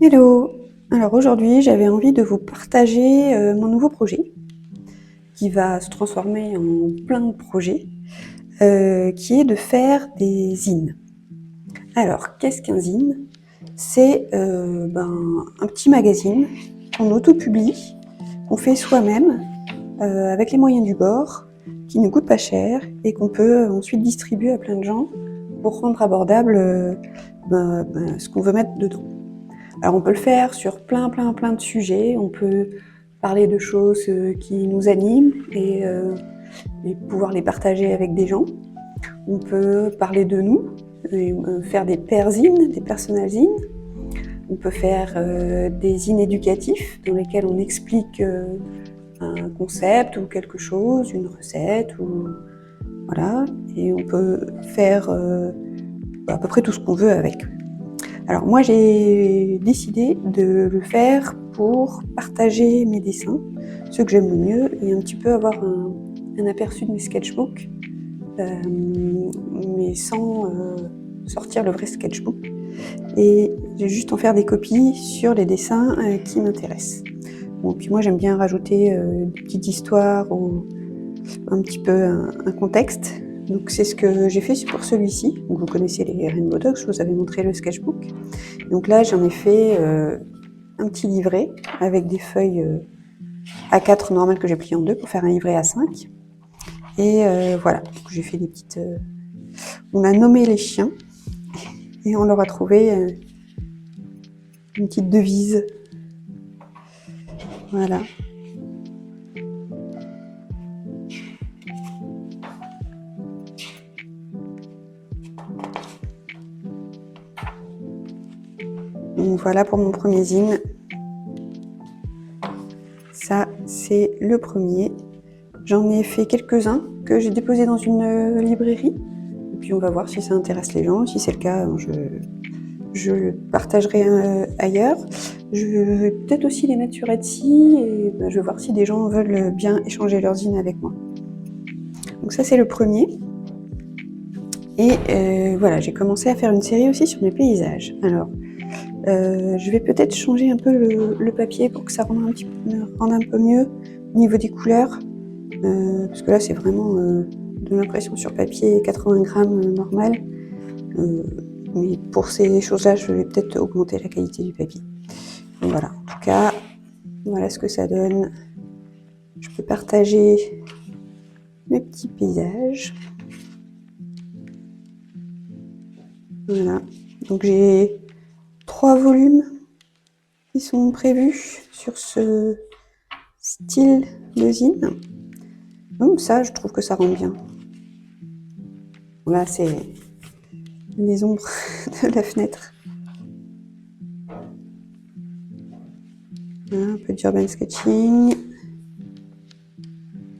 Hello! Alors aujourd'hui, j'avais envie de vous partager mon nouveau projet qui va se transformer en plein de projets, qui est de faire des zines. Alors, qu'est-ce qu'un zine? C'est un petit magazine qu'on autopublie, qu'on fait soi-même avec les moyens du bord, qui ne coûte pas cher et qu'on peut ensuite distribuer à plein de gens pour rendre abordable ce qu'on veut mettre dedans. Alors on peut le faire sur plein de sujets, on peut parler de choses qui nous animent et pouvoir les partager avec des gens. On peut parler de nous, et faire des pairzines, des personal-zines. On peut faire des zines éducatifs dans lesquels on explique un concept ou quelque chose, une recette, ou voilà. Et on peut faire à peu près tout ce qu'on veut avec. Alors moi j'ai décidé de le faire pour partager mes dessins, ceux que j'aime le mieux, et un petit peu avoir un aperçu de mes sketchbooks, mais sans sortir le vrai sketchbook, et juste en faire des copies sur les dessins qui m'intéressent. Bon, puis moi j'aime bien rajouter des petites histoires ou un petit peu un contexte. Donc c'est ce que j'ai fait pour celui-ci. Donc vous connaissez les Rainbow Dogs, je vous avais montré le sketchbook. Donc là j'en ai fait un petit livret avec des feuilles A4 normales que j'ai pliées en deux pour faire un livret A5. Et voilà, j'ai fait des petites... On a nommé les chiens et on leur a trouvé une petite devise. Voilà. Donc voilà pour mon premier zine. Ça, c'est le premier. J'en ai fait quelques-uns que j'ai déposés dans une librairie. Et puis on va voir si ça intéresse les gens. Si c'est le cas, je le partagerai ailleurs. Je vais peut-être aussi les mettre sur Etsy et je vais voir si des gens veulent bien échanger leurs zines avec moi. Donc ça, c'est le premier. Et voilà, j'ai commencé à faire une série aussi sur mes paysages. Alors, je vais peut-être changer un peu le papier pour que ça rende un peu mieux au niveau des couleurs. Parce que là, c'est vraiment de l'impression sur papier 80 grammes normal. Mais pour ces choses-là, je vais peut-être augmenter la qualité du papier. Donc voilà, en tout cas, voilà ce que ça donne. Je peux partager mes petits paysages. Voilà, donc j'ai 3 volumes qui sont prévus sur ce style de zine. Donc ça, je trouve que ça rend bien. Là, c'est les ombres de la fenêtre. Voilà, un peu d'urban sketching.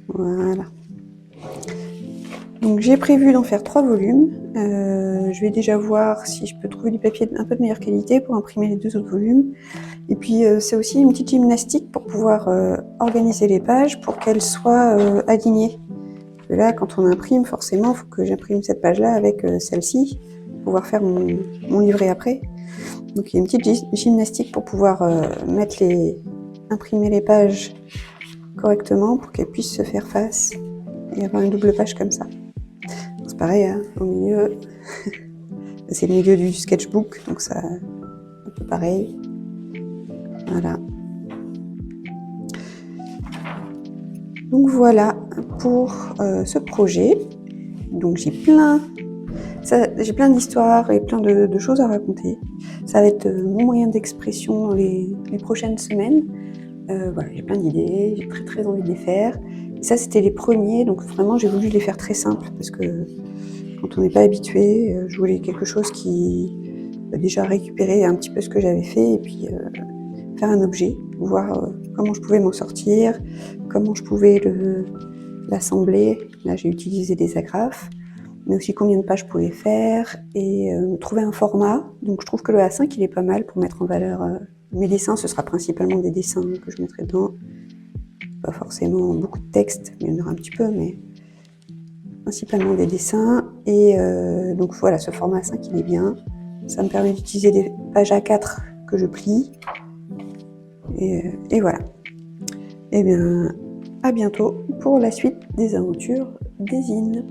Voilà. Donc j'ai prévu d'en faire 3 volumes. Je vais déjà voir si je peux trouver du papier un peu de meilleure qualité pour imprimer les 2 autres volumes. Et puis c'est aussi une petite gymnastique pour pouvoir organiser les pages pour qu'elles soient alignées. Et là, quand on imprime, forcément, il faut que j'imprime cette page-là avec celle-ci pour pouvoir faire mon livret après. Donc il y a une petite gymnastique pour pouvoir imprimer les pages correctement pour qu'elles puissent se faire face et avoir une double page comme ça. C'est pareil, hein, au milieu, c'est le milieu du sketchbook, donc ça un peu pareil. Voilà. Donc voilà pour ce projet. Donc j'ai plein d'histoires et plein de choses à raconter. Ça va être mon moyen d'expression les prochaines semaines. Voilà, j'ai plein d'idées, j'ai très envie de les faire. Et ça, c'était les premiers, donc vraiment j'ai voulu les faire très simples parce que quand on n'est pas habitué, je voulais quelque chose qui déjà récupérer un petit peu ce que j'avais fait et puis faire un objet, voir comment je pouvais m'en sortir, comment je pouvais l'assembler. Là, j'ai utilisé des agrafes, mais aussi combien de pages je pouvais faire et trouver un format. Donc je trouve que le A5, il est pas mal pour mettre en valeur mes dessins. Ce sera principalement des dessins que je mettrai dedans. Pas forcément beaucoup de texte, il y en aura un petit peu, mais principalement des dessins. Et donc voilà, ce format A5, il est bien. Ça me permet d'utiliser des pages A4 que je plie. Et voilà. Et bien, à bientôt pour la suite des aventures des zines.